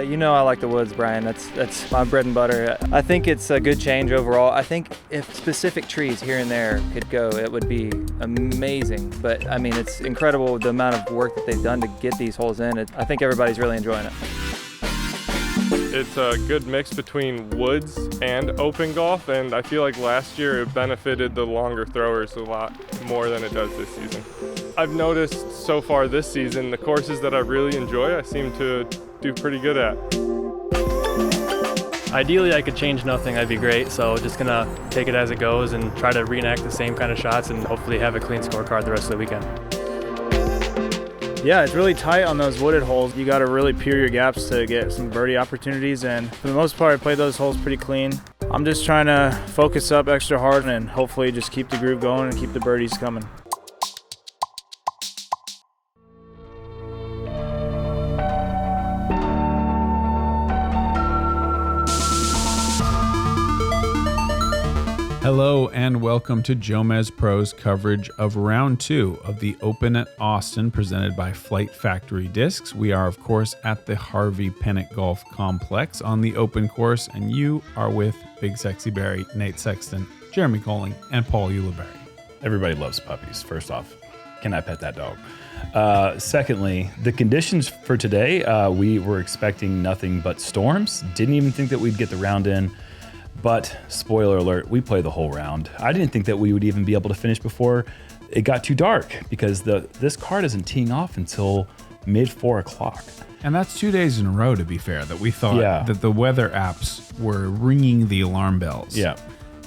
You know I like the woods, Brian. That's my bread and butter. I think it's a good change overall. I think if specific trees here and there could go, it would be amazing. But I mean, it's incredible the amount of work that they've done to get these holes in. I think everybody's really enjoying it. It's a good mix between woods and open golf, and I feel like last year it benefited the longer throwers a lot more than it does this season. I've noticed so far this season, the courses that I really enjoy, I seem to do pretty good at. Ideally, I could change nothing, that'd be great. So just gonna take it as it goes and try to reenact the same kind of shots and hopefully have a clean scorecard the rest of the weekend. Yeah, it's really tight on those wooded holes. You got to really peer your gaps to get some birdie opportunities, and for the most part, I played those holes pretty clean. I'm just trying to focus up extra hard and hopefully just keep the groove going and keep the birdies coming. Hello and welcome to JomezPro's coverage of round 2 of the Open at Austin presented by Flight Factory Discs. We are, of course, at the Harvey Penick Golf Complex on the open course, and you are with BigSexyBarri, Nate Sexton, Jeremy Koling, and Paul Ulibarri. Everybody loves puppies. First off, can I pet that dog? Secondly, the conditions for today, we were expecting nothing but storms. Didn't even think that we'd get the round in. But spoiler alert, we play the whole round. I didn't think that we would even be able to finish before it got too dark because this card isn't teeing off until mid 4 o'clock. And that's 2 days in a row, to be fair, that we thought that the weather apps were ringing the alarm bells. Yeah.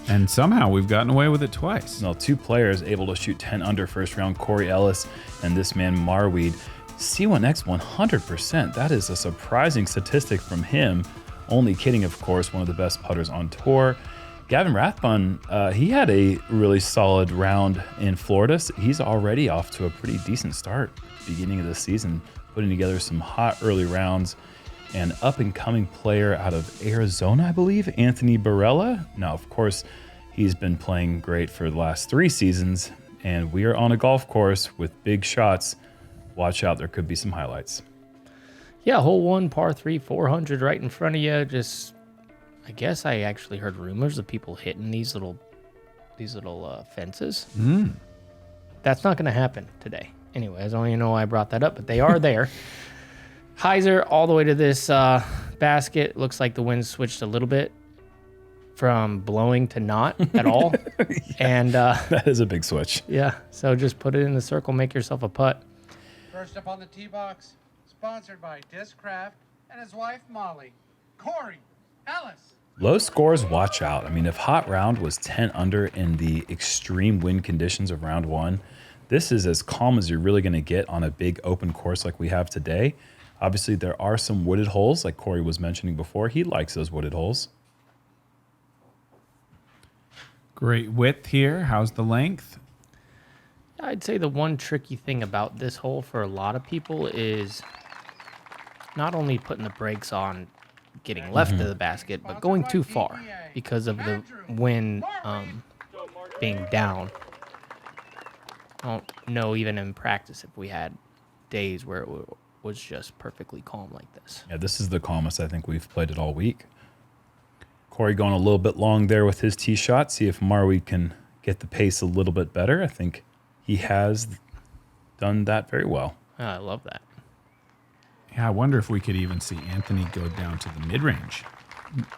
And somehow we've gotten away with it twice. Well, 2 players able to shoot 10 under first round, Corey Ellis and this man Marwede. C1X 100%. That is a surprising statistic from him. Only kidding, of course, one of the best putters on tour. Gavin Rathbun, he had a really solid round in Florida. He's already off to a pretty decent start beginning of the season, putting together some hot early rounds. And up-and-coming player out of Arizona, I believe, Anthony Barela. Now, of course, he's been playing great for the last 3 seasons, and we are on a golf course with big shots. Watch out, there could be some highlights. Yeah, hole 1, par 3, 400 right in front of you. Just, I guess I actually heard rumors of people hitting these little fences. That's not going to happen today. Anyway, I don't even know why I brought that up, but they are there. Hyzer all the way to this basket. Looks like the wind switched a little bit from blowing to not at all. And that is a big switch. Yeah, so just put it in the circle, make yourself a putt. First up on the tee box, sponsored by Discraft and his wife Molly, Corey Ellis. Low scores, watch out. I mean, if hot round was 10 under in the extreme wind conditions of round 1, this is as calm as you're really going to get on a big open course like we have today. Obviously, there are some wooded holes, like Corey was mentioning before. He likes those wooded holes. Great width here. How's the length? I'd say the one tricky thing about this hole for a lot of people is not only putting the brakes on getting left of the basket, but going too far because of the wind being down. I don't know even in practice if we had days where it was just perfectly calm like this. Yeah, this is the calmest I think we've played it all week. Corey going a little bit long there with his tee shot. See if Marwede can get the pace a little bit better. I think he has done that very well. I love that. Yeah, I wonder if we could even see Anthony go down to the mid-range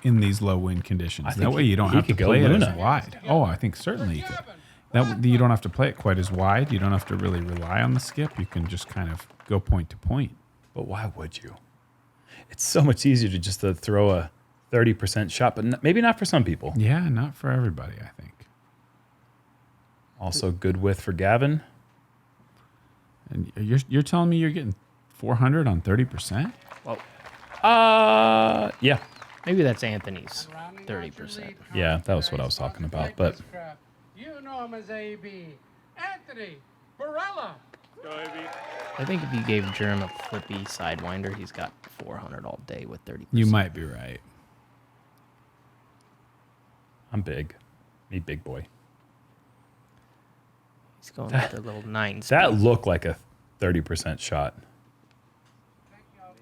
in these low wind conditions. That way you don't have to play it as wide. Oh, I think certainly you could. You don't have to play it quite as wide. You don't have to really rely on the skip. You can just kind of go point to point. But why would you? It's so much easier to just throw a 30% shot, but maybe not for some people. Yeah, not for everybody, I think. Also good width for Gavin. And you're telling me you're getting 400 on 30%? Well, yeah. Maybe that's Anthony's 30%. Yeah, that was what I was talking about. But you know him as AB. Anthony Barela. I think if you gave Jerm a flippy sidewinder, he's got 400 all day with 30%. You might be right. I'm big. Me big boy. He's going with a little 9 speed. That looked like a 30% shot.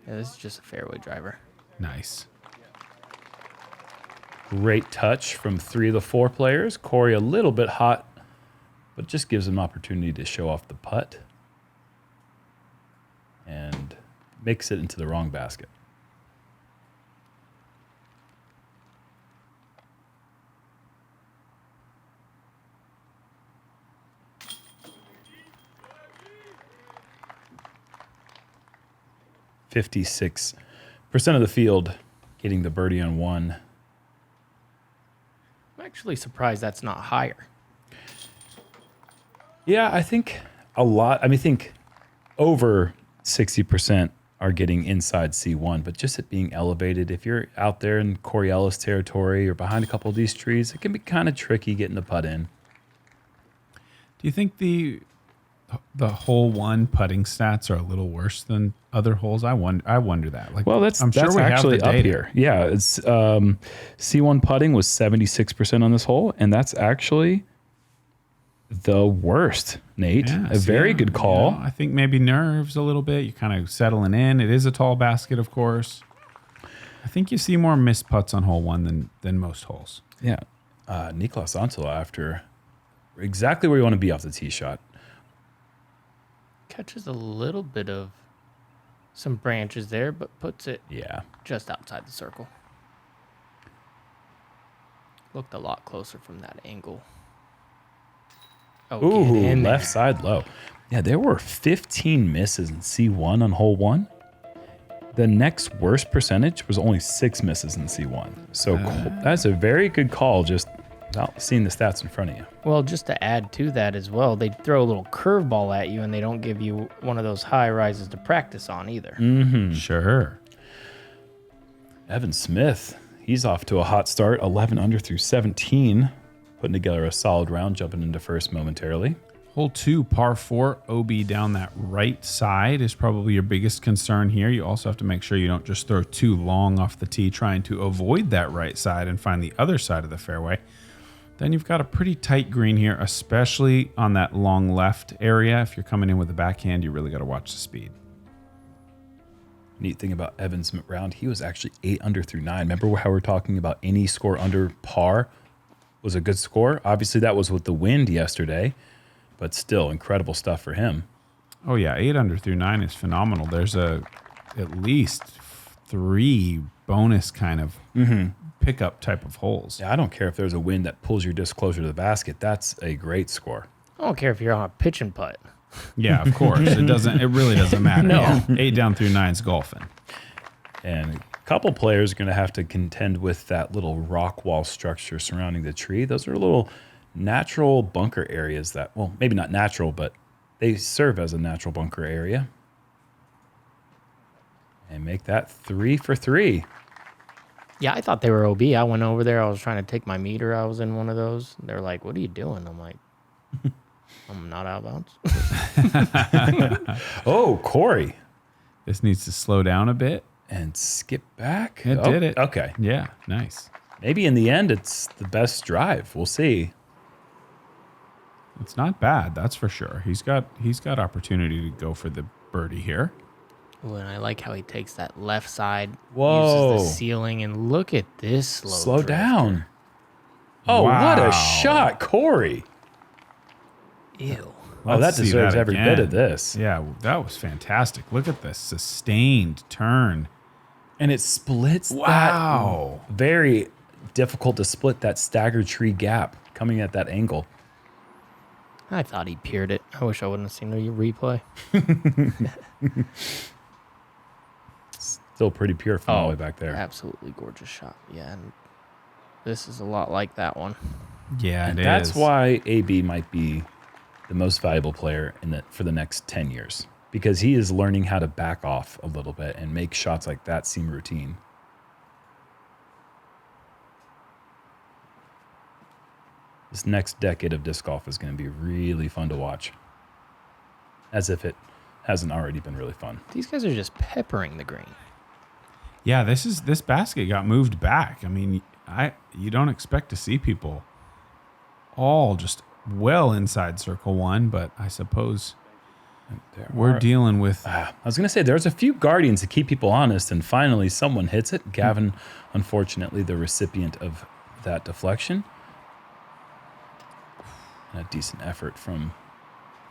Yeah, this is just a fairway driver. Nice. Great touch from 3 of the 4 players. Corey a little bit hot, but just gives him an opportunity to show off the putt and makes it into the wrong basket. .56% of the field getting the birdie on 1. I'm actually surprised that's not higher. Yeah, I think a lot. I think over 60% are getting inside C1, but just it being elevated, if you're out there in Corey Ellis territory or behind a couple of these trees, it can be kind of tricky getting the putt in. Do you think the hole 1 putting stats are a little worse than other holes? I wonder that. Like, Well, that's I'm sure we actually have the up data here. Yeah, it's C1 putting was 76% on this hole, and that's actually the worst, Nate. Yeah, a very good call. I think maybe nerves a little bit. You're kind of settling in. It is a tall basket, of course. I think you see more missed putts on hole 1 than most holes. Yeah. Niklas Antila after exactly where you want to be off the tee shot. Catches a little bit of some branches there, but puts it Yeah. just outside the circle. Looked a lot closer from that angle. Oh, Ooh, get in left there. side low. Yeah, there were 15 misses in C1 on hole 1. The next worst percentage was only 6 misses in C1. So that's a very good call, just without seeing the stats in front of you. Well, just to add to that as well, they throw a little curveball at you, and they don't give you one of those high rises to practice on either. Sure. Evan Smith, he's off to a hot start, 11 under through 17, putting together a solid round, jumping into first momentarily. Hole 2, par 4, OB down that right side is probably your biggest concern here. You also have to make sure you don't just throw too long off the tee trying to avoid that right side and find the other side of the fairway. Then you've got a pretty tight green here, especially on that long left area. If you're coming in with a backhand, you really got to watch the speed. Neat thing about Evan's round, he was actually 8 under through 9. Remember how we're talking about any score under par was a good score? Obviously, that was with the wind yesterday, but still incredible stuff for him. Oh yeah, 8 under through 9 is phenomenal. There's at least 3 bonus kind of pickup type of holes. Yeah, I don't care if there's a wind that pulls your disc closer to the basket. That's a great score. I don't care if you're on a pitch and putt. Yeah, of course. It really doesn't matter. No. Yeah. 8 down through 9 is golfing. And a couple players are going to have to contend with that little rock wall structure surrounding the tree. Those are little natural bunker areas that, well, maybe not natural, but they serve as a natural bunker area. And make that 3 for 3. Yeah, I thought they were OB. I went over there. I was trying to take my meter. I was in one of those. They're like, "What are you doing?" I'm like, "I'm not out of bounds." Oh, Corey. This needs to slow down a bit. And skip back. It did it. Okay. Yeah, nice. Maybe in the end, it's the best drive. We'll see. It's not bad, that's for sure. He's got opportunity to go for the birdie here. Ooh, and I like how he takes that left side, Whoa. uses the ceiling, and look at this slow drifter. down. Oh, what Wow. a shot, Corey. Ew. Oh, that Let's see deserves every again. bit of this. Yeah, that was fantastic. Look at this sustained turn. And it splits Wow. that. Very difficult to split that staggered tree gap coming at that angle. I thought he piered it. I wish I wouldn't have seen the replay. Still pretty pure from all the way back there. Absolutely gorgeous shot. Yeah, and this is a lot like that one. Yeah, And it that's is. why AB might be the most valuable player for the next 10 years. Because he is learning how to back off a little bit and make shots like that seem routine. This next decade of disc golf is going to be really fun to watch. As if it hasn't already been really fun. These guys are just peppering the green. Yeah, this basket got moved back. I mean, you don't expect to see people all just well inside circle one, but I suppose We're dealing with... I was going to say, there's a few guardians to keep people honest, and finally someone hits it. Gavin, unfortunately, the recipient of that deflection. And a decent effort from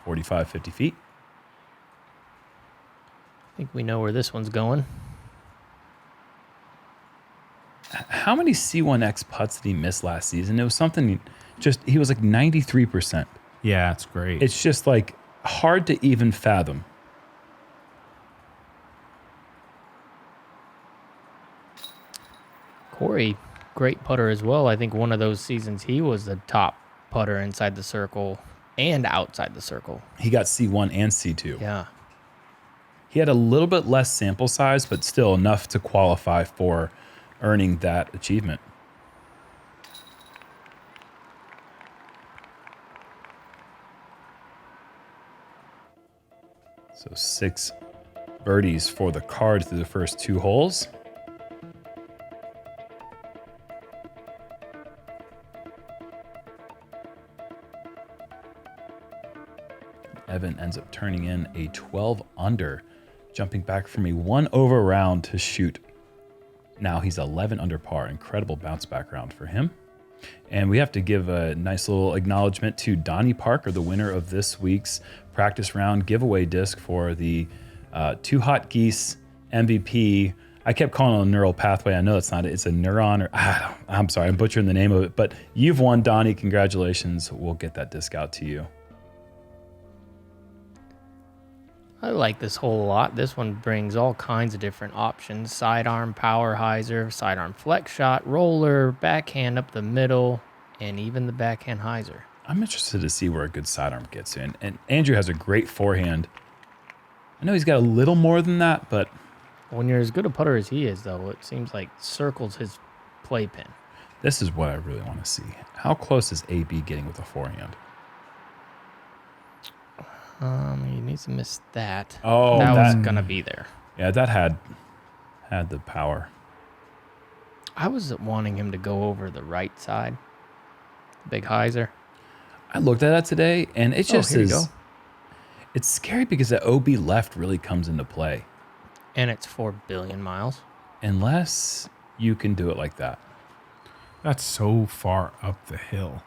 45, 50 feet. I think we know where this one's going. How many C1X putts did he miss last season? It was something he was like 93%. Yeah, it's great. It's just like hard to even fathom. Corey, great putter as well. I think one of those seasons he was the top putter inside the circle and outside the circle. He got C1 and C2. Yeah. He had a little bit less sample size, but still enough to qualify for earning that achievement. So 6 birdies for the card through the first 2 holes. Evan ends up turning in a 12 under, jumping back from a 1 over round to shoot. Now he's 11 under par. Incredible bounce back round for him. And we have to give a nice little acknowledgement to Donnie Parker, the winner of this week's practice round giveaway disc for the Two Hot Geese MVP. I kept calling it a neural pathway. I know it's not. It's a neuron, or I'm sorry, I'm butchering the name of it. But you've won, Donnie. Congratulations. We'll get that disc out to you. I like this hole a lot. This one brings all kinds of different options. Sidearm, power hyzer, sidearm flex shot, roller, backhand up the middle, and even the backhand hyzer. I'm interested to see where a good sidearm gets in. And Andrew has a great forehand. I know he's got a little more than that, but... When you're as good a putter as he is, though, it seems like circles his playpen. This is what I really want to see. How close is AB getting with a forehand? He needs to miss that. Oh, that was gonna be there. Yeah, that had the power. I was wanting him to go over the right side. Big hyzer. I looked at that today, and it just here you is. go. It's scary because the OB left really comes into play. And it's 4 billion miles. Unless you can do it like that. That's so far up the hill.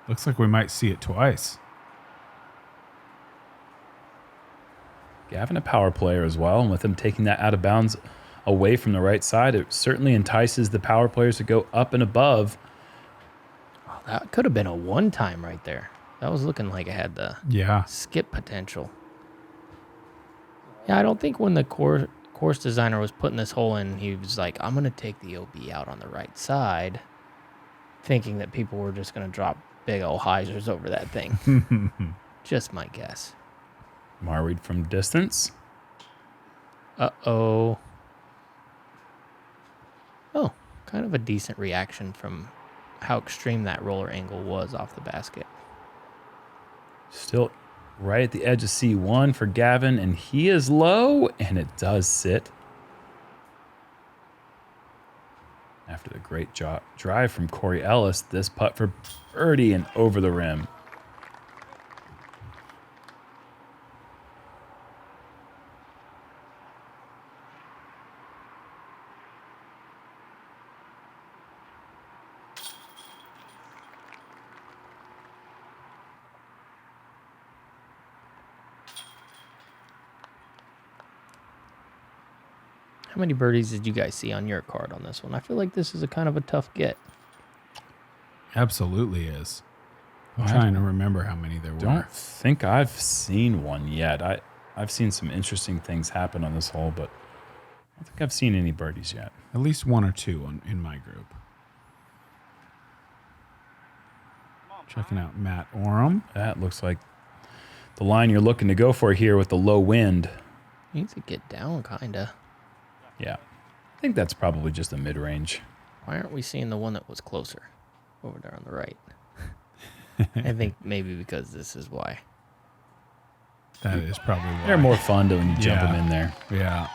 Looks like we might see it twice. Gavin, a power player as well, and with him taking that out of bounds away from the right side, it certainly entices the power players to go up and above. Oh, that could have been a one-time right there. That was looking like it had the skip potential. Yeah, I don't think when the course designer was putting this hole in, he was like, I'm going to take the OB out on the right side, thinking that people were just going to drop big old hyzers over that thing. Just my guess. Marwede from distance. Uh-oh. Oh, kind of a decent reaction from how extreme that roller angle was off the basket. Still right at the edge of C1 for Gavin, and he is low, and it does sit. After the great drive from Corey Ellis, this putt for birdie and over the rim. How many birdies did you guys see on your card on this one? I feel like this is a kind of a tough get. Absolutely is. I'm trying to remember how many there were. Don't think I've seen one yet. I've seen some interesting things happen on this hole, but I don't think I've seen any birdies yet. At least 1 or 2 in my group. Checking out Matt Oram. That looks like the line you're looking to go for here with the low wind. Needs to get down, kind of. Yeah. I think that's probably just a mid-range. Why aren't we seeing the one that was closer over there on the right? I think maybe because this is why. That is probably why. They're more fun when you jump them in there. Yeah.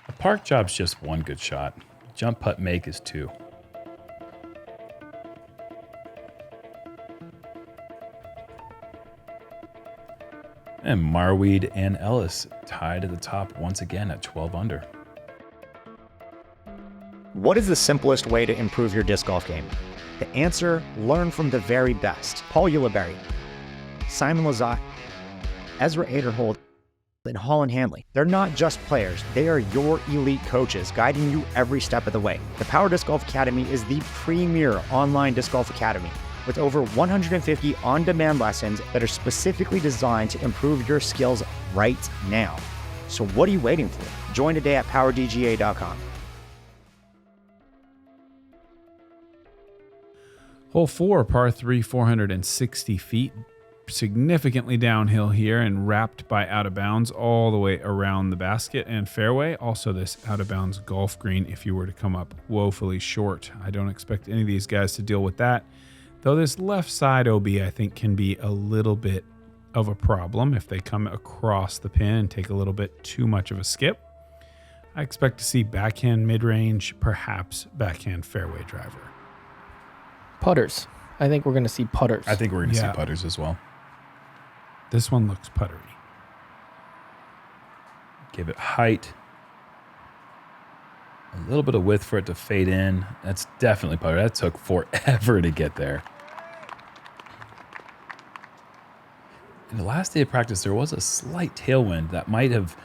A park job's just 1 good shot. Jump putt make is 2. And Marwede and Ellis tied at the top once again at 12 under. What is the simplest way to improve your disc golf game? The answer, learn from the very best. Paul Ulibarri, Simon Lizotte, Ezra Aderhold, and Holland Hanley. They're not just players, they are your elite coaches guiding you every step of the way. The Power Disc Golf Academy is the premier online disc golf academy with over 150 on-demand lessons that are specifically designed to improve your skills right now. So what are you waiting for? Join today at PowerDGA.com. Hole 4, par 3, 460 feet. Significantly downhill here and wrapped by out of bounds all the way around the basket and fairway. Also this out of bounds golf green if you were to come up woefully short. I don't expect any of these guys to deal with that. Though this left side OB I think can be a little bit of a problem if they come across the pin and take a little bit too much of a skip. I expect to see backhand mid-range, perhaps backhand fairway driver. Putters. I think we're going to see putters. I think we're going to see putters as well. This one looks puttery. Give it height. A little bit of width for it to fade in. That's definitely putter. That took forever to get there. In the last day of practice, there was a slight tailwind that might have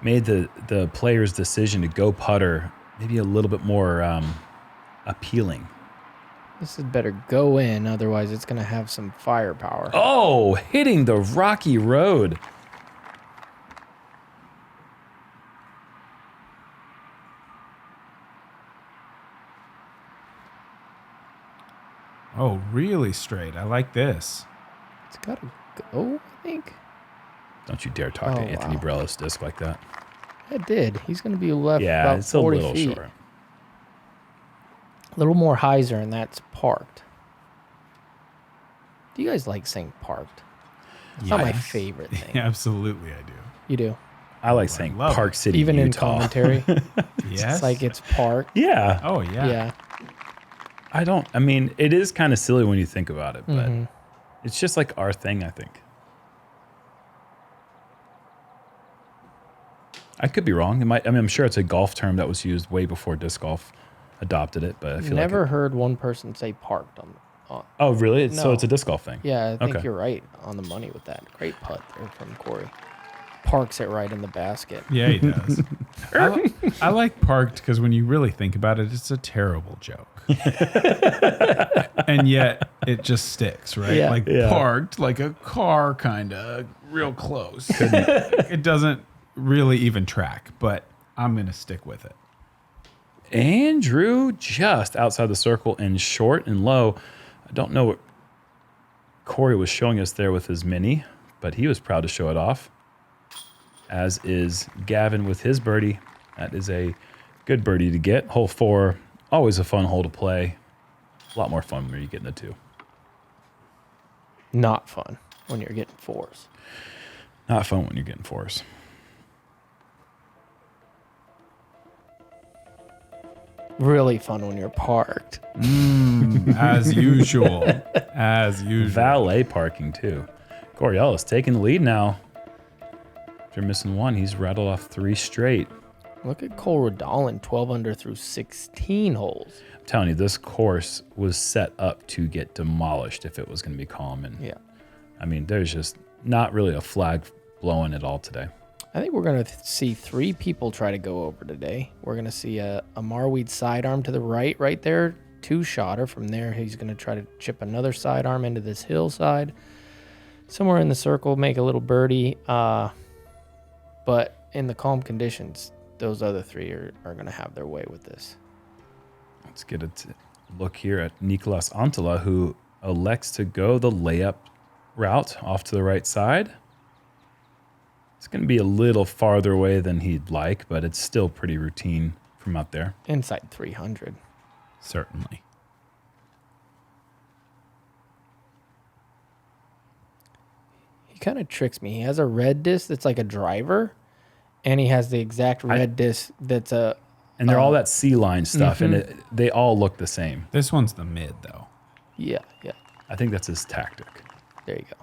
made the player's decision to go putter maybe a little bit more appealing. This had better go in, otherwise it's going to have some firepower. Oh, hitting the rocky road. Oh, really straight. I like this. It's got to go, I think. Don't you dare talk to Anthony Barela's disc like that. It did. He's going to be left yeah, about it's 40 a little feet. short. A little more hyzer, and that's parked. Do you guys like saying parked? It's not my favorite thing. Yeah, absolutely, I do. You do? I like saying love Park it. City, Even Utah. in commentary? Yes. It's like it's parked. Yeah. Oh, yeah. Yeah. I mean, it is kind of silly when you think about it, but Mhm. it's just like our thing, I think. I could be wrong. It might. I mean, I'm sure it's a golf term that was used way before disc golf adopted it, but I feel Never like heard one person say parked on. Oh, really? So No. it's a disc golf thing. Yeah, I think Okay. you're right on the money with that. Great putt there from Corey. Parks it right in the basket. Yeah, he does. I like parked because when you really think about it, it's a terrible joke. And yet it just sticks, right? Yeah. Like Yeah. parked, like a car kind of real close. It doesn't really even track, but I'm going to stick with it. Andrew just outside the circle and short and low. I don't know what Corey was showing us there with his mini, but he was proud to show it off, as is Gavin with his birdie. That is a good birdie to get. Hole 4, always a fun hole to play. A lot more fun when you get in the 2. Not fun when you're getting 4s. Not fun when you're getting 4s. Really fun when you're parked. As usual. As usual. Valet parking too. Corey Ellis taking the lead now. After missing 1, he's rattled off 3 straight. Look at Cole Rodolin, 12 under through 16 holes. I'm telling you, this course was set up to get demolished if it was going to be calm. And Yeah. I mean, there's just not really a flag blowing at all today. I think we're going to see 3 people try to go over today. We're going to see a Marwede sidearm to the right there, 2-shotter. From there, he's going to try to chip another sidearm into this hillside. Somewhere in the circle, make a little birdie. But in the calm conditions, those other 3 are going to have their way with this. Let's get a look here at Nicolas Antala, who elects to go the layup route off to the right side. It's going to be a little farther away than he'd like, but it's still pretty routine from out there. Inside 300. Certainly. He kind of tricks me. He has a red disc that's like a driver, and he has the exact red disc that's a... And they're all that C-line stuff, Mhm. and they all look the same. This one's the mid, though. Yeah. I think that's his tactic. There you go.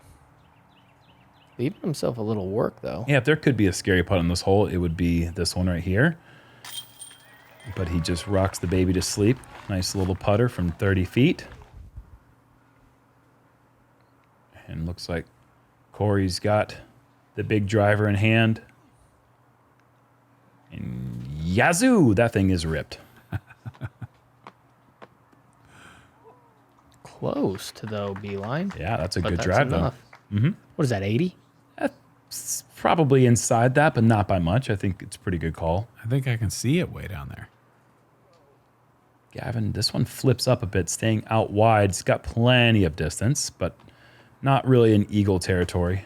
Leaving himself a little work, though. Yeah, if there could be a scary putt on this hole, it would be this one right here. But he just rocks the baby to sleep. Nice little putter from 30 feet. And looks like Corey's got the big driver in hand. And yazoo, that thing is ripped. Close to the OB line. Yeah, that's a good that's drive, enough. though. Mm-hmm. What is that, 80? That's probably inside that, but not by much. I think it's a pretty good call. I think I can see it way down there. Gavin, this one flips up a bit, staying out wide. It's got plenty of distance, but not really in eagle territory.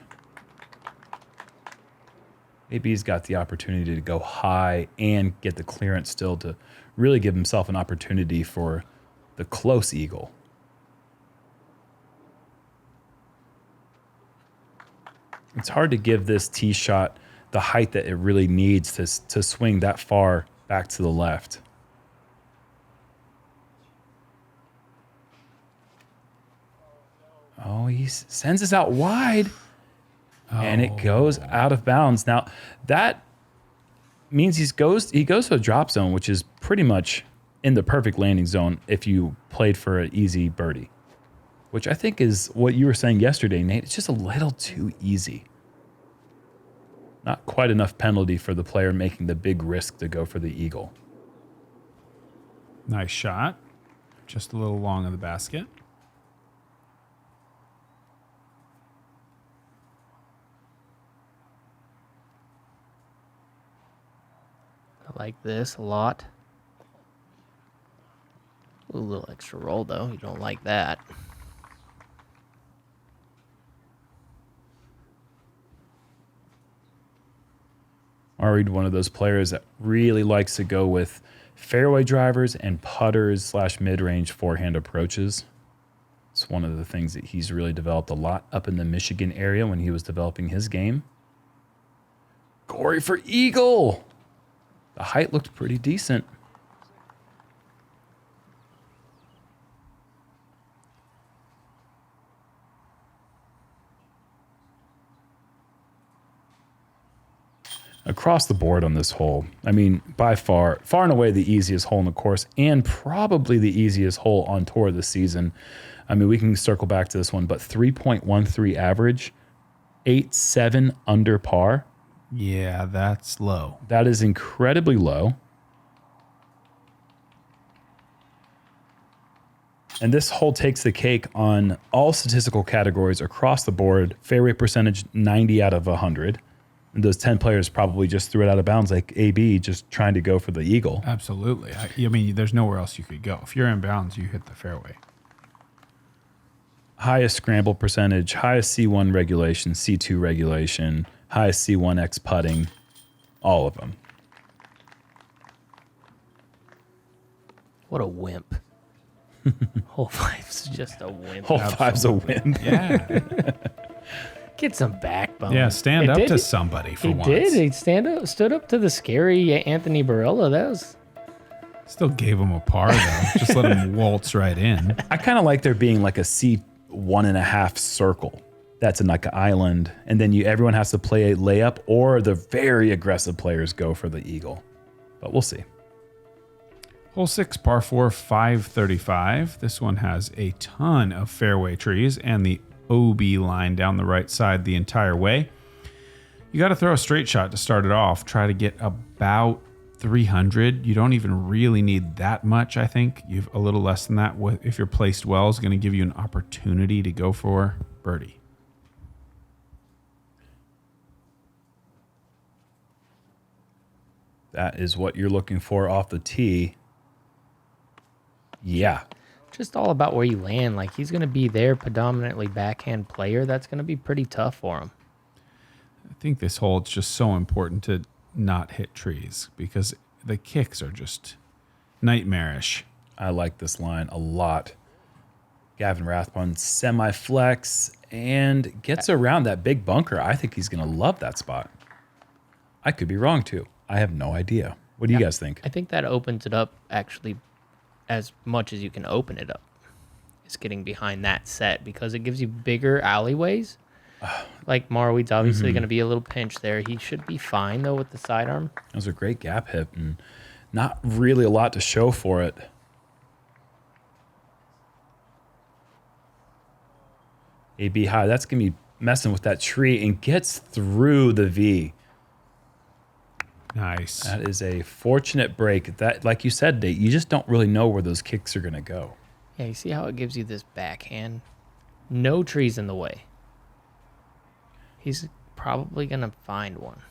Maybe he's got the opportunity to go high and get the clearance still to really give himself an opportunity for the close eagle. It's hard to give this tee shot the height that it really needs to swing that far back to the left. Oh, he sends us out wide. And it goes out of bounds. Now, that means he goes to a drop zone, which is pretty much in the perfect landing zone if you played for an easy birdie, which I think is what you were saying yesterday, Nate. It's just a little too easy. Not quite enough penalty for the player making the big risk to go for the eagle. Nice shot. Just a little long of the basket. I like this a lot. A little extra roll, though. You don't like that. Marwede, one of those players that really likes to go with fairway drivers and putters / mid-range forehand approaches. It's one of the things that he's really developed a lot up in the Michigan area when he was developing his game. Corey for eagle. The height looked pretty decent. Across the board on this hole, I mean, by far and away the easiest hole in the course and probably the easiest hole on tour this season. I mean, we can circle back to this one, but 3.13 average, 8.7 under par. Yeah, that's low. That is incredibly low. And this hole takes the cake on all statistical categories across the board. Fairway percentage, 90 out of 100. And those 10 players probably just threw it out of bounds like AB, just trying to go for the eagle. Absolutely. I mean, there's nowhere else you could go. If you're in bounds, you hit the fairway. Highest scramble percentage, highest C1 regulation, C2 regulation, highest C1X putting, all of them. What a wimp. Hole 5's just a wimp. Hole 5's a wimp. Yeah. Get some backbone. Yeah, stand up to somebody for once. He did. He stood up to the scary Anthony Barela. That was... Still gave him a par, though. Just let him waltz right in. I kind of like there being like a C1.5 circle. That's in like an island. And then everyone has to play a layup, or the very aggressive players go for the eagle. But we'll see. Hole 6, par 4, 535. This one has a ton of fairway trees and the OB line down the right side the entire way. You got to throw a straight shot to start it off. Try to get about 300. You don't even really need that much, I think. You've a little less than that. If you're placed well, is going to give you an opportunity to go for birdie. That is what you're looking for off the tee. Yeah. Just all about where you land. Like, he's going to be their predominantly backhand player. That's going to be pretty tough for him. I think this hole, it's just so important to not hit trees because the kicks are just nightmarish. I like this line a lot. Gavin Rathbun semi-flex and gets around that big bunker. I think he's going to love that spot. I could be wrong, too. I have no idea. What do you guys think? I think that opens it up, actually, as much as you can open it up. Is getting behind that set because it gives you bigger alleyways. Like Marwede's obviously going to be a little pinch there. He should be fine, though, with the sidearm. That was a great gap hit and not really a lot to show for it. AB high. That's going to be messing with that tree and gets through the V. Nice. That is a fortunate break. That, like you said, Nate, you just don't really know where those kicks are going to go. Yeah, you see how it gives you this backhand? No trees in the way. He's probably going to find one.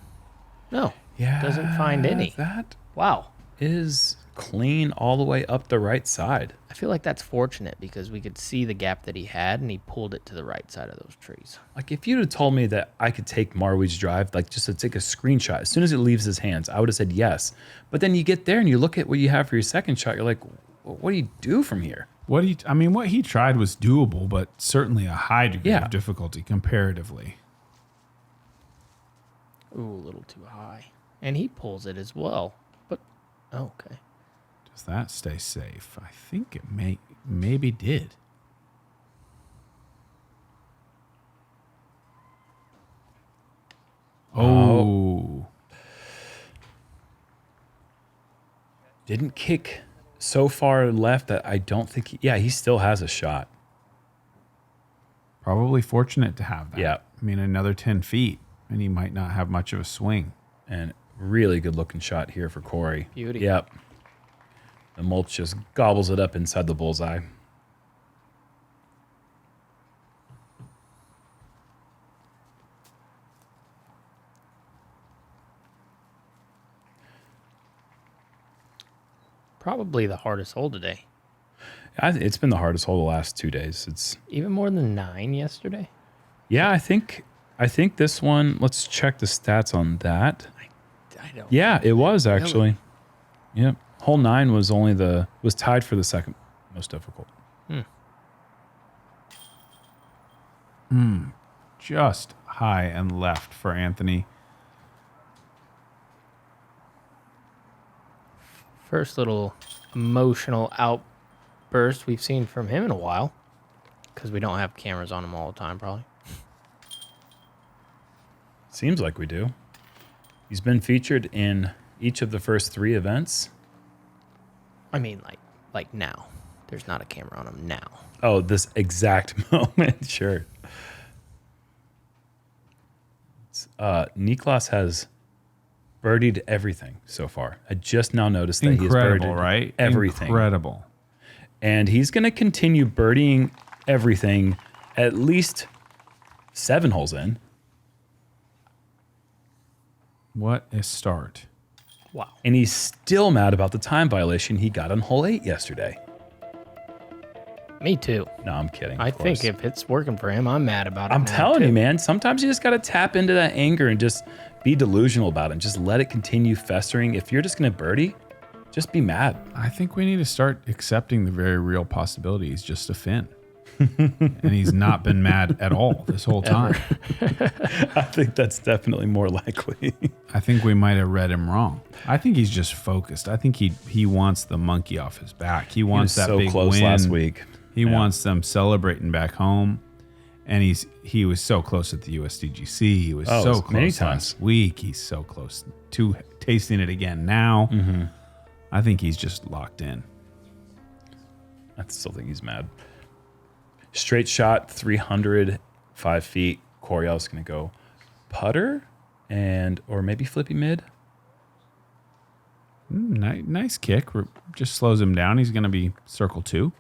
No. Yeah. Doesn't find any. That Wow. is clean all the way up the right side. I feel like that's fortunate because we could see the gap that he had, and he pulled it to the right side of those trees. Like, if you'd have told me that I could take Marwede's drive, like just to take a screenshot, as soon as it leaves his hands, I would have said yes. But then you get there and you look at what you have for your second shot, you're like, what do you do from here? What he tried was doable, but certainly a high degree of difficulty comparatively. Ooh, a little too high. And he pulls it as well. But, okay. Does that stay safe? I think it maybe did. Oh. Didn't kick so far left that I don't think he still has a shot. Probably fortunate to have that. Yeah. I mean, another 10 feet, and he might not have much of a swing. And really good looking shot here for Corey. Beauty. Yep. The mulch just gobbles it up inside the bullseye. Probably the hardest hole today. It's been the hardest hole the last 2 days. It's even more than 9 yesterday. Yeah, I think this one. Let's check the stats on that. I don't. Yeah, it was actually. Really? Yep. Hole 9 was was tied for the second most difficult. Just high and left for Anthony. First little emotional outburst we've seen from him in a while, because we don't have cameras on him all the time, probably. Seems like we do. He's been featured in each of the first 3 events. I mean, like now. There's not a camera on him now. Oh, this exact moment, sure. Niklas has birdied everything so far. I just now noticed that he's birdied everything. Incredible. And he's going to continue birdieing everything at least 7 holes in. What a start. Wow. And he's still mad about the time violation he got on hole 8 yesterday. Me too. No, I'm kidding. I think if it's working for him, I'm mad about it. I'm telling you, man, sometimes you just got to tap into that anger and just be delusional about it and just let it continue festering. If you're just going to birdie, just be mad. I think we need to start accepting the very real possibility he's just a Finn. And he's not been mad at all this whole time. I think that's definitely more likely. I think we might have read him wrong. I think he's just focused. I think he wants the monkey off his back. He wants that big close win. Last week. He wants them celebrating back home. And he was so close at the USDGC. He was so close last week. He's so close to tasting it again now. I think he's just locked in. I still think he's mad. Straight shot, 305 feet. Corey's going to go putter or maybe flippy mid. Nice kick. Just slows him down. He's going to be circle 2.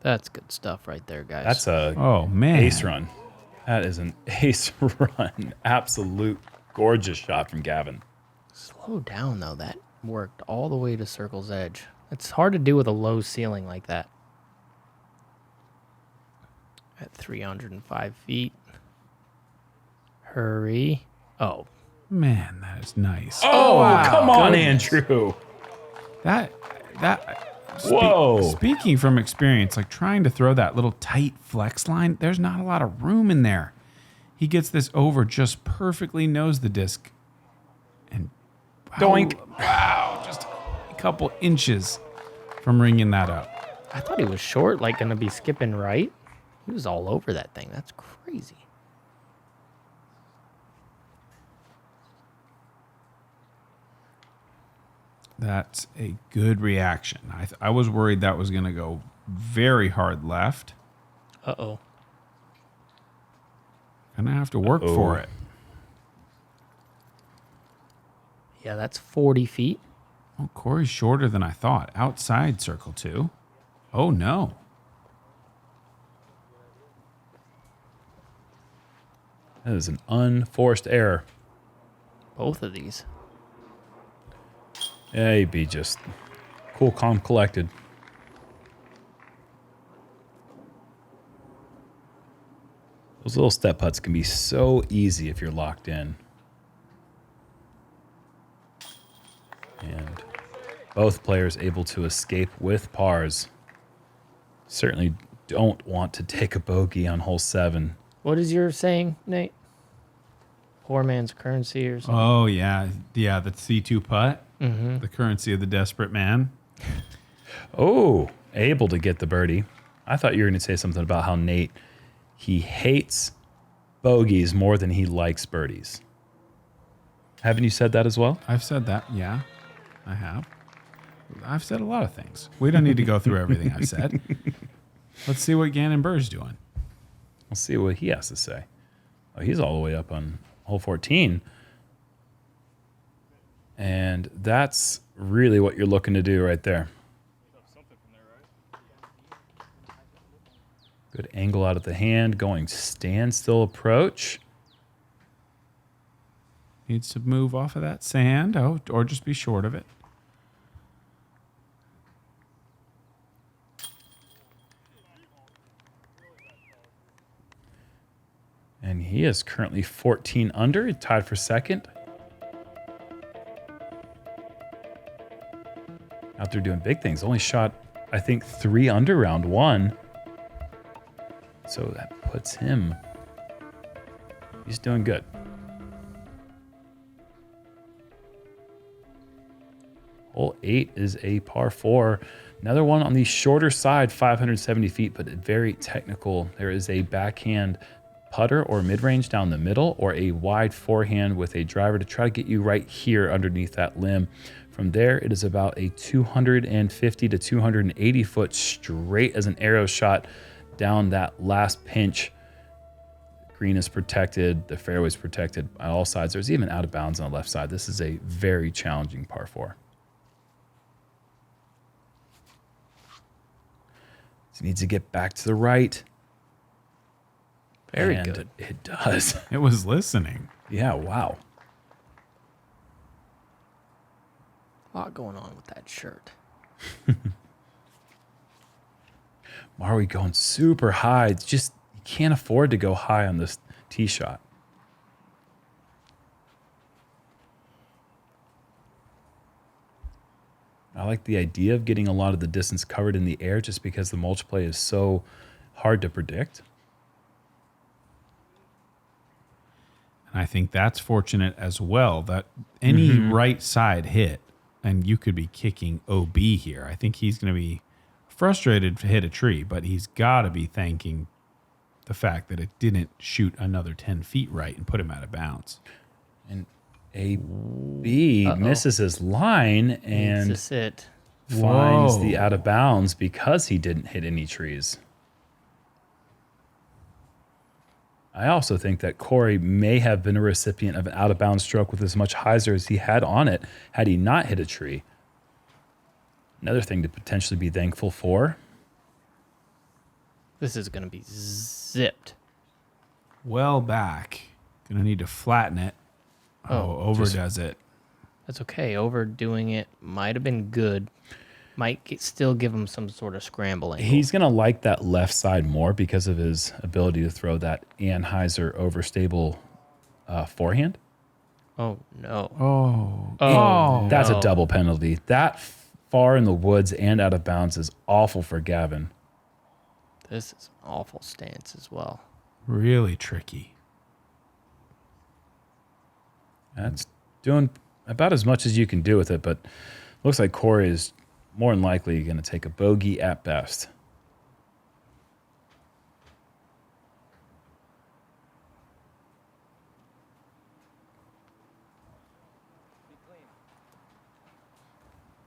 That's good stuff right there, guys. That's a ace run. That is an ace run. Absolute gorgeous shot from Gavin. Slow down, though. That worked all the way to circle's edge. It's hard to do with a low ceiling like that. At 305 feet. Hurry. Oh. Man, that is nice. Oh, wow. Come on, Andrew. Whoa. Speaking from experience, like trying to throw that little tight flex line, there's not a lot of room in there. He gets this over, just perfectly knows the disc. And doink. Wow. Just couple inches from ringing that up. I thought he was short, like going to be skipping right. He was all over that thing. That's crazy. That's a good reaction. I was worried that was going to go very hard left. Uh-oh. Gonna have to work for it. Yeah, that's 40 feet. Oh, Corey's shorter than I thought. Outside circle 2. Oh, no. That is an unforced error. Both of these. Yeah, he'd be just cool, calm, collected. Those little step putts can be so easy if you're locked in. And both players able to escape with pars. Certainly don't want to take a bogey on hole 7. What is your saying, Nate? Poor man's currency or something? Oh, yeah. Yeah, the C2 putt. Mm-hmm. The currency of the desperate man. Oh, able to get the birdie. I thought you were going to say something about how Nate, he hates bogeys more than he likes birdies. Haven't you said that as well? I've said that, yeah. I have. I've said a lot of things. We don't need to go through everything I've said. Let's see what Gannon Burr's doing. Let's see what he has to say. Oh, he's all the way up on hole 14. And that's really what you're looking to do right there. Good angle out of the hand, going standstill approach. Needs to move off of that sand, or just be short of it. And he is currently 14 under, tied for second. Out there doing big things. Only shot, I think, 3 under round 1. So that puts him, he's doing good. Hole 8 is a par 4. Another one on the shorter side, 570 feet, but very technical. There is a backhand putter or mid-range down the middle, or a wide forehand with a driver to try to get you right here underneath that limb. From there, it is about a 250 to 280 foot straight as an arrow shot down that last pinch. Green is protected, the fairway is protected on all sides. There's even out of bounds on the left side. This is a very challenging par 4. So needs to get back to the right. Very and good. It does. It was listening. Yeah, wow. A lot going on with that shirt. Marwede going super high. It's just, you can't afford to go high on this tee shot. I like the idea of getting a lot of the distance covered in the air just because the mulch play is so hard to predict. And I think that's fortunate as well, that any right side hit, and you could be kicking OB here. I think he's going to be frustrated to hit a tree, but he's got to be thanking the fact that it didn't shoot another 10 feet right and put him out of bounds. And AB misses his line and Needs to sit. finds the out of bounds because he didn't hit any trees. I also think that Corey may have been a recipient of an out of bounds stroke with as much hyzer as he had on it had he not hit a tree. Another thing to potentially be thankful for. This is going to be zipped. Well back. Gonna need to flatten it. Overdoes it. That's okay. Overdoing it might have been good. Might still give him some sort of scramble angle. He's going to like that left side more because of his ability to throw that Anheuser overstable forehand. Oh, no. Oh. That's a double penalty. That far in the woods and out of bounds is awful for Gavin. This is an awful stance as well. Really tricky. That's doing about as much as you can do with it, but Looks like Corey is more than likely going to take a bogey at best.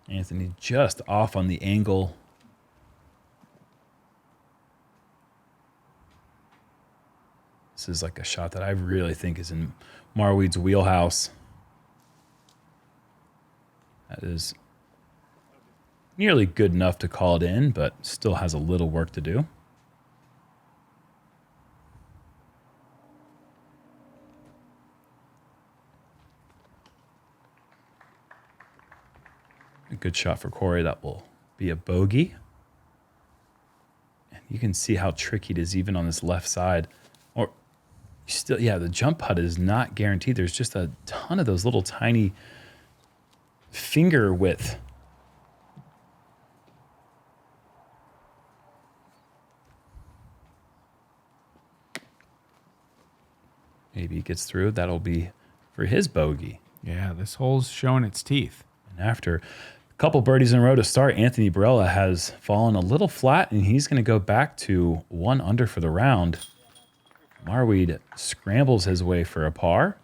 Anthony just off on the angle. This is like a shot that I really think is in Marwede's wheelhouse. That is nearly good enough to call it in, but still has a little work to do. A good shot for Corey. That will be a bogey. And you can see how tricky it is even on this left side. Or still, yeah, the jump putt is not guaranteed. There's just a ton of those little tiny finger width. Maybe he gets through. That'll be for his bogey. Yeah, this hole's showing its teeth. And after a couple birdies in a row to start, Anthony Barela has fallen a little flat, and he's going to go back to 1 under for the round. Marwede scrambles his way for a par.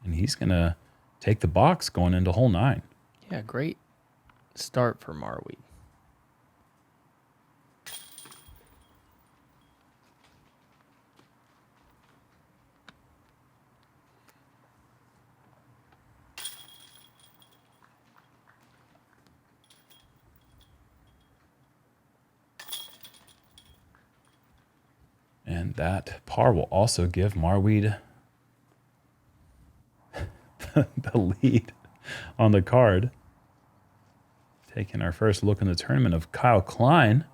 And he's going to take the box going into hole 9. Yeah, great start for Marwede. And that par will also give Marwede the lead on the card. Taking our first look in the tournament of Kyle Klein.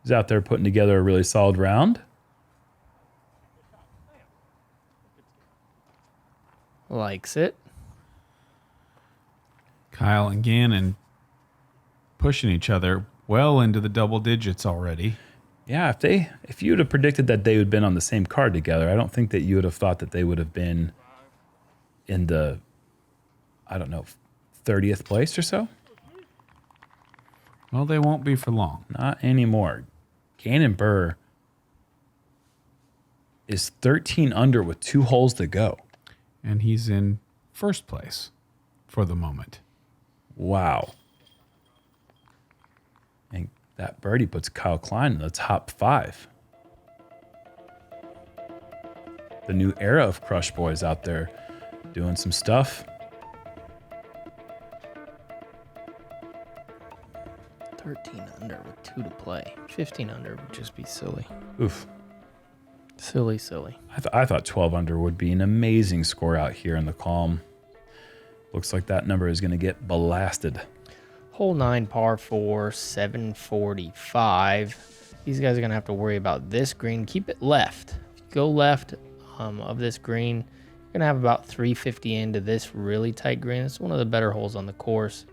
He's out there putting together a really solid round. Likes it. Kyle and Gannon pushing each other well into the double digits already. Yeah, if you would have predicted that they would have been on the same card together, I don't think that you would have thought that they would have been in the, I don't know, 30th place or so. Well, they won't be for long. Not anymore. Gannon Burr is 13 under with 2 holes to go. And he's in first place for the moment. Wow. And that birdie puts Kyle Klein in the top 5. The new era of Crush Boys out there doing some stuff. 13 under with 2 to play. 15 under would just be silly. Oof. Silly, silly. I thought 12 under would be an amazing score out here in the Calm. Looks like that number is going to get blasted. Hole 9, par 4, 745. These guys are going to have to worry about this green. Keep it left. If you go left of this green, you're going to have about 350 into this really tight green. It's one of the better holes on the course.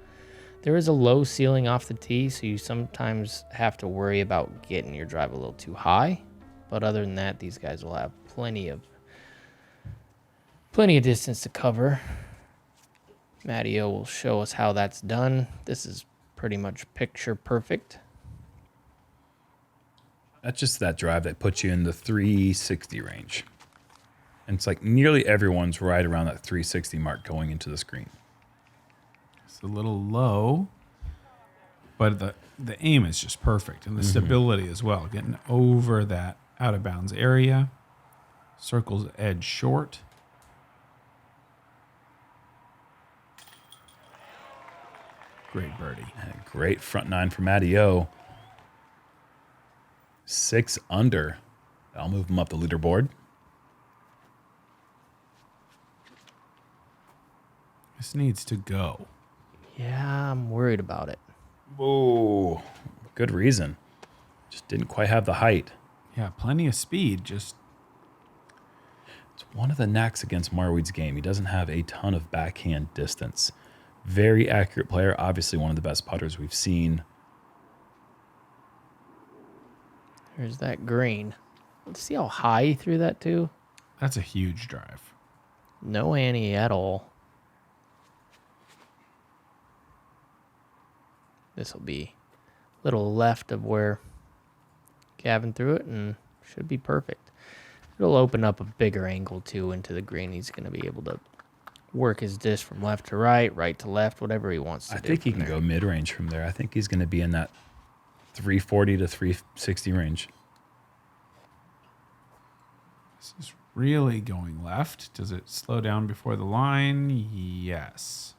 There is a low ceiling off the tee, so you sometimes have to worry about getting your drive a little too high. But other than that, these guys will have plenty of distance to cover. Matteo will show us how that's done. This is pretty much picture perfect. That's just that drive that puts you in the 360 range. And it's like nearly everyone's right around that 360 mark going into the screen. It's a little low, but the aim is just perfect. And the stability as well. Getting over that out of bounds area. Circles edge short. Great birdie. And a great front 9 for Matteo. 6 under. I'll move him up the leaderboard. This needs to go. Yeah, I'm worried about it. Whoa. Good reason. Just didn't quite have the height. Yeah, plenty of speed. Just it's one of the knacks against Marwede's game. He doesn't have a ton of backhand distance. Very accurate player. Obviously one of the best putters we've seen. Here's that green. Let's see how high he threw that to. that's a huge drive. No ante at all. This will be a little left of where Gavin threw it and should be perfect. It'll open up a bigger angle too into the green. He's going to be able to work his disc from left to right, right to left, whatever he wants to do. I think he can go mid-range from there. I think he's going to be in that 340 to 360 range. This is really going left. Does it slow down before the line? Yes.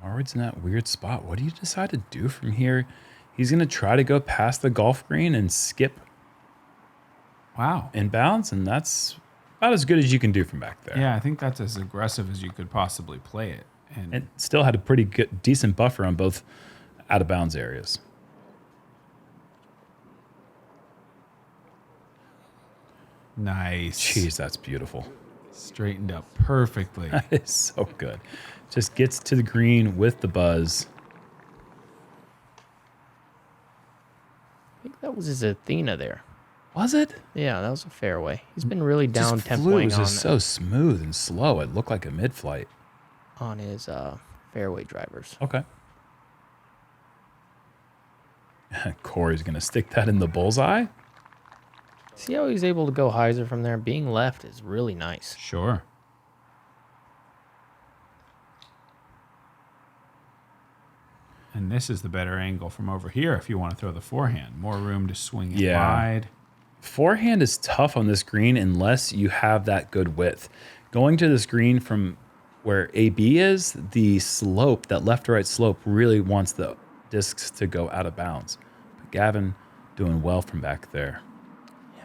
Marwade's in that weird spot. What do you decide to do from here? He's going to try to go past the golf green and skip. Wow. Inbounds, and that's about as good as you can do from back there. Yeah, I think that's as aggressive as you could possibly play it. And it still had a pretty good, decent buffer on both out of bounds areas. nice. Jeez, that's beautiful. Straightened up perfectly. That is so good. Just gets to the green with the buzz. I think that was his Athena there. Was it? Yeah, that was a fairway. He's been really down Just flew. It tempoing was on, just so smooth and slow. It looked like a mid-flight. on his fairway drivers. Okay. Corey's going to stick that in the bullseye. See how he's able to go hyzer from there? Being left is really nice. Sure. And this is the better angle from over here if you want to throw the forehand. More room to swing it wide. Forehand is tough on this green unless you have that good width. Going to this green from where AB is, the slope, that left to right slope, really wants the discs to go out of bounds. But Gavin doing well from back there. Yeah.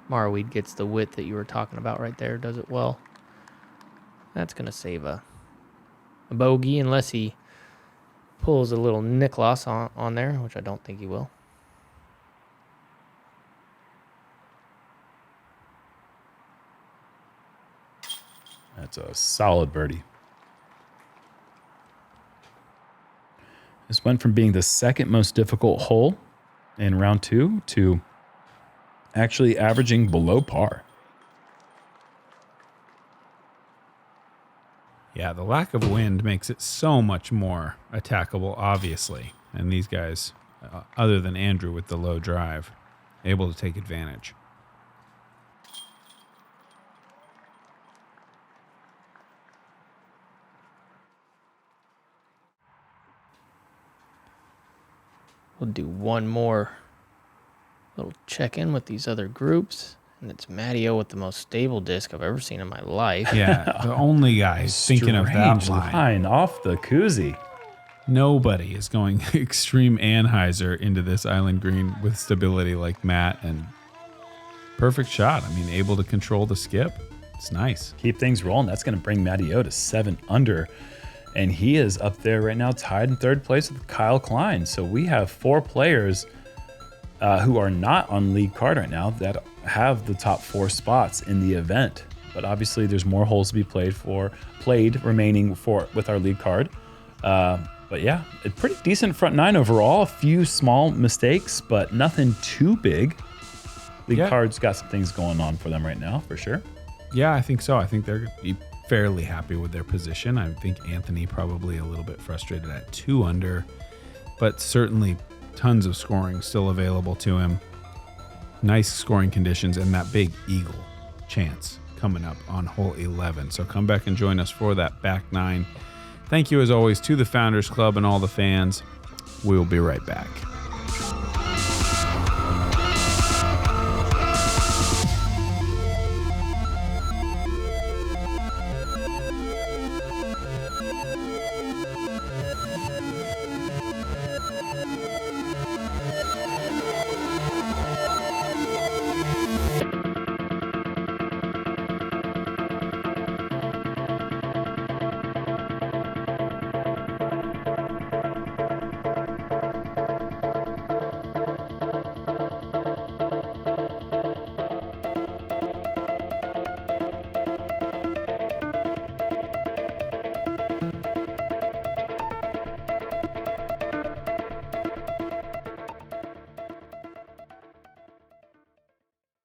Marwede gets the width that you were talking about right there, does it well. That's going to save a bogey unless he pulls a little Nicholas on there, which I don't think he will. That's a solid birdie. This went from being the second most difficult hole in round 2 to actually averaging below par. Yeah, the lack of wind makes it so much more attackable, obviously. And these guys, other than Andrew with the low drive, able to take advantage. We'll do one more little check-in with these other groups. And it's Matty O with the most stable disc I've ever seen in my life. Yeah, the only guy thinking of that Strange line off the koozie. Nobody is going extreme anhyzer into this island green with stability like Matt, and perfect shot. I mean, able to control the skip. It's nice. Keep things rolling. That's going to bring Matty O to 7 under. And he is up there right now, tied in 3rd place with Kyle Klein. So we have 4 players who are not on lead card right now that have the top 4 spots in the event. But obviously there's more holes to be played remaining with our lead card. But yeah, a pretty decent front 9 overall. A few small mistakes, but nothing too big. Lead card's got some things going on for them right now, for sure. Yeah, I think so. I think they're fairly happy with their position. I think Anthony probably a little bit frustrated at 2 under, but certainly tons of scoring still available to him. Nice scoring conditions and that big eagle chance coming up on hole 11. So come back and join us for that back 9. Thank you as always to the Founders Club and all the fans. We'll be right back.